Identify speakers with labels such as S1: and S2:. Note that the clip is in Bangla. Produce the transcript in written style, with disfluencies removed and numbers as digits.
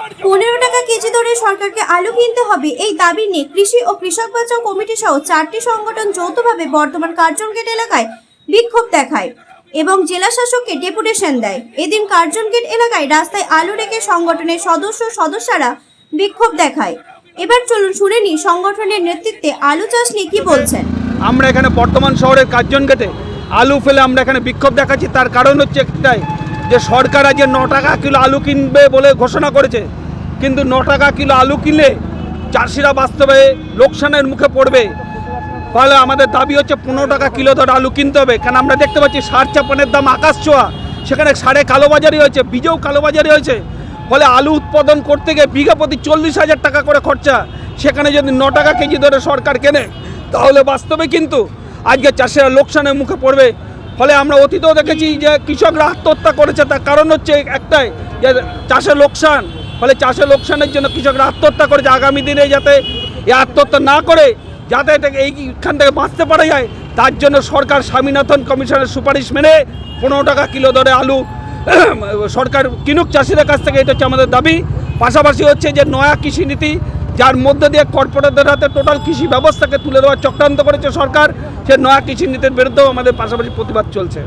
S1: 15 টাকা কেজি দরে সরকারকে আলু কিনতে হবে, এই দাবি নিয়ে কৃষি ও কৃষক বাঁচাও কমিটি সহ 4টি সংগঠন যৌথভাবে বর্ধমান কার্জন গেট এলাকায় বিক্ষোভ দেখায় এবং জেলা শাসককে ডেপুটেশন দেয়। এদিন কার্জন গেট এলাকায় রাস্তায় আলু রেখে সংগঠনের সদস্যরা বিক্ষোভ দেখায়। এবার চলুন শুনে নিই সংগঠনের নেতৃত্বে আলু চাষ নিয়ে কি বলছেন।
S2: আমরা এখানে বর্ধমান শহরের কার্জন গেটে আলু ফেলে আমরা এখানে বিক্ষোভ দেখাচ্ছি। তার কারণ হচ্ছে একটাই, যে সরকার আজ 9 টাকা কিলো আলু কিনবে বলে ঘোষণা করেছে, কিন্তু 9 টাকা কিলো আলু কিনলে চাষিরা বাস্তবে লোকসানের মুখে পড়বে। ফলে আমাদের দাবি হচ্ছে 15 টাকা কিলো ধরে আলু কিনতে হবে। কারণ আমরা দেখতে পাচ্ছি সার চাপানের দাম আকাশ ছোঁয়া, সেখানে সারে কালোবাজারি হয়েছে, বীজেও কালোবাজারি হয়েছে। ফলে আলু উৎপাদন করতে গিয়ে বিঘা প্রতি 40,000 টাকা করে খরচা, সেখানে যদি 9 টাকা কেজি ধরে সরকার কেনে তাহলে বাস্তবে কিন্তু আজকে চাষিরা লোকসানের মুখে পড়বে। ফলে আমরা অতীতেও দেখেছি যে কৃষকরা আত্মহত্যা করেছে, তার কারণ হচ্ছে একটাই, যে চাষের লোকসান। ফলে চাষের লোকসানের জন্য কৃষকরা আত্মহত্যা করেছে। আগামী দিনে যাতে এই আত্মহত্যা না করে যাতে এইখান থেকে বাঁচতে পারা যায়, তার জন্য সরকার স্বামীনাথন কমিশনের সুপারিশ মেনে 15 টাকা কিলো ধরে আলু সরকার কিনুক চাষিদের কাছ থেকে, এটা হচ্ছে আমাদের দাবি। পাশাপাশি হচ্ছে যে নয়া কৃষি নীতি, যার মধ্যে দিয়ে কর্পোরেটদের হাতে টোটাল কৃষি ব্যবস্থাকে তুলে দেওয়ার চক্রান্ত করেছে সরকার, সে নয়া কৃষি নীতির বিরুদ্ধেও আমাদের পাশাপাশি প্রতিবাদ চলছে।